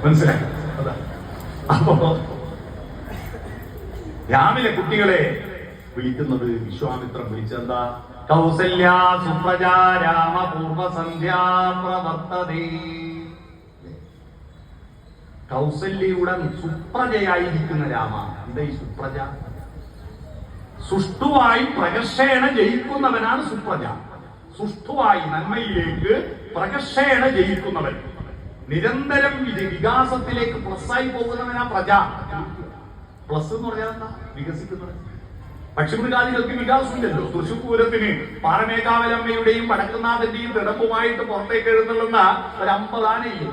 മനസ്സിലായി? അപ്പോ രാവിലെ കുട്ടികളെ വിളിക്കുന്നത് വിശ്വാമിത്രൻ വിളിച്ചെന്താ? കൗസല്യാ സുപ്രജാ രാമ പൂർവസന്ധ്യാ പ്രവർത്തതേ. കൗസല്യയുടെ സുപ്രജയായിരിക്കുന്ന രാമ. എന്താ ഈ സുപ്രജ? സുഷ്ടുവായി പ്രകർഷേണ ജയിക്കുന്നവനാണ് സുപ്രജ. സുഷ്ടുവായി നന്മയിലേക്ക് പ്രകർഷേണ ജയിക്കുന്നവൻ, നിരന്തരം വികാസത്തിലേക്ക് പ്ലസ്സായി പോകുന്നവനാ പ്രജ. പ്ലസ് എന്ന് പറഞ്ഞാൽ എന്താ? വികസിക്കുന്നത്. പക്ഷിമൃഗാദികൾക്ക് വികാസമില്ലല്ലോ. തൃശൂർ പൂരത്തിന് പാറമേക്കാവലമ്മയുടെയും വടക്കുന്നാഥന്റെയും തിടമ്പുമായിട്ട് പുറത്തേക്ക് എഴുന്നള്ളുന്ന ഒരു 50 ആനയില്ലേ?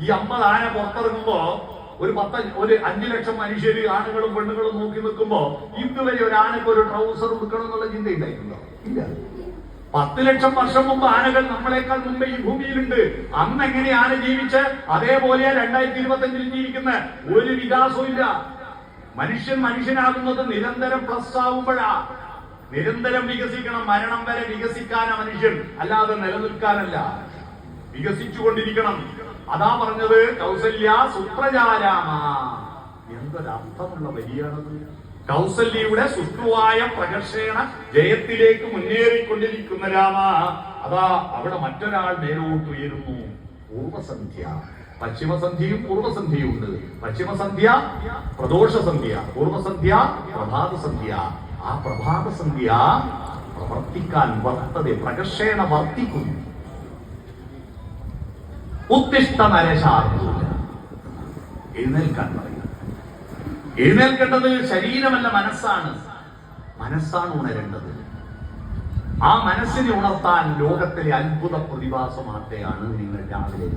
ഈ 50 ആന പുറത്തിറങ്ങുമ്പോ ഒരു 5 ലക്ഷം മനുഷ്യര് ആണുങ്ങളും പെണ്ണുങ്ങളും നോക്കി നിൽക്കുമ്പോ ഇതുവരെ ഒരു ആനക്ക് ഒരു ട്രൗസർ കൊടുക്കണം എന്നുള്ള ചിന്ത ഉണ്ടായിട്ടുണ്ടോ? ഇല്ല. 10 ലക്ഷം വർഷം മുമ്പ് ആനകൾ നമ്മളെക്കാൾ മുമ്പ് ഈ ഭൂമിയിലുണ്ട്. അന്ന് എങ്ങനെ ആന ജീവിച്ച് അതേപോലെ 2025 ജീവിക്കുന്ന ഒരു വികാസവും ഇല്ല. മനുഷ്യനാകുന്നത് നിരന്തരം പ്ലസ് ആവുമ്പോഴാ. നിരന്തരം വികസിക്കണം. മരണം വരെ വികസിക്കാനാ മനുഷ്യൻ, അല്ലാതെ നിലനിൽക്കാനല്ല. വികസിച്ചുകൊണ്ടിരിക്കണം. അതാ പറഞ്ഞത് കൗസല്യ സുപ്രജാരാമ. എന്തൊരർത്ഥമുള്ള വരിയാണത്! കൗസല്യയുടെ സുഷ്ടുവായ പ്രകർഷേണ ജയത്തിലേക്ക് മുന്നേറിക്കൊണ്ടിരിക്കുന്ന രാമ. അതാ അവിടെ മറ്റൊരാൾ മേലോട്ട് ഉയരുന്നു. പൂർവസന്ധ്യ. പശ്ചിമസന്ധ്യയും പൂർവസന്ധ്യയും ഉണ്ട്. പശ്ചിമസന്ധ്യ പ്രദോഷസന്ധ്യ, പൂർവസന്ധ്യ പ്രഭാതസന്ധ്യ. ആ പ്രഭാതസന്ധ്യ പ്രവർത്തിക്കാൻ വർത്തതെ പ്രകർഷേണ വർത്തിക്കുന്നു. ഉത്തിഷ്ഠ നരശാർദൂല. എഴുന്നേൽക്കാൻ പറയുക. എഴുന്നേൽക്കേണ്ടത് ശരീരമല്ല, മനസ്സാണ്. മനസ്സാണ് ഉണരേണ്ടത്. ആ മനസ്സിനെ ഉണർത്താൻ ലോകത്തിലെ അത്ഭുത പ്രതിഭാസമാകട്ടെയാണ് നിങ്ങൾ രാവിലെ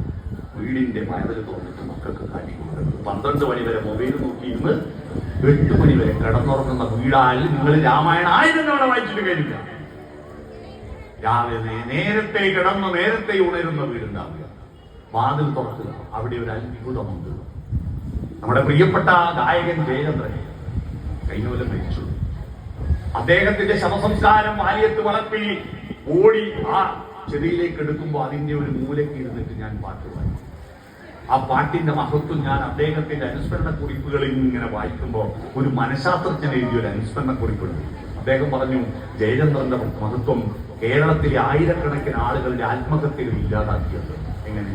വീടിന്റെ വയതിൽ തുറന്നിട്ട് മക്കൾക്ക് കാട്ടി കൊടുക്കുന്നത്. 12 മണി വരെ മൊബൈൽ നോക്കിയിരുന്ന് 8 മണി വരെ കിടന്നുറങ്ങുന്ന വീടായാലും നിങ്ങൾ രാമായണം 1000 തവണ വായിച്ചിട്ട് കഴിയില്ല. രാവിലെ നേരത്തെ കിടന്ന് നേരത്തെ ഉണരുന്ന വീടുണ്ടാവുക. വാതിൽ തുറക്കുക. അവിടെ ഒരു അത്ഭുതമുണ്ട്. നമ്മുടെ പ്രിയപ്പെട്ട ഗായകൻ ജയചന്ദ്രൻ കഴിഞ്ഞ കൊല്ലം മരിച്ചു. അദ്ദേഹത്തിന്റെ ശവസംസ്കാരം വാലിയത്ത് വളപ്പിൽ ഓടി ആ ചെടിയിലേക്ക് എടുക്കുമ്പോൾ അതിന്റെ ഒരു മൂലയ്ക്ക് ഇരുന്നിട്ട് ഞാൻ പാട്ട് പാടി. ആ പാട്ടിന്റെ മഹത്വം ഞാൻ അദ്ദേഹത്തിന്റെ അനുസ്മരണ കുറിപ്പുകളിൽ ഇങ്ങനെ വായിക്കുമ്പോൾ ഒരു മനഃശാസ്ത്രജ്ഞൻ എഴുതിയ ഒരു അനുസ്മരണ കുറിപ്പുണ്ട്. അദ്ദേഹം പറഞ്ഞു, ജയചന്ദ്രന്റെ മഹത്വം കേരളത്തിലെ ആയിരക്കണക്കിന് ആളുകളുടെ ആത്മഹത്യകൾ ഇല്ലാതാക്കിയത്. എങ്ങനെ?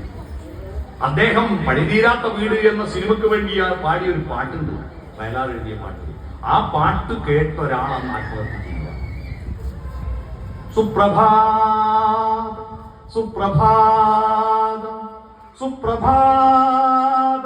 അദ്ദേഹം പണിതീരാത്ത വീട് എന്ന സിനിമയ്ക്ക് വേണ്ടി പാടിയ ഒരു പാട്ടുണ്ട്, വയലാർ എഴുതിയ പാട്ട്. ആ പാട്ട് കേട്ട ഒരാളാണ് ആത്മഹത്യ ചെയ്യുക. സുപ്രഭാതം സുപ്രഭാതം സുപ്രഭാതം.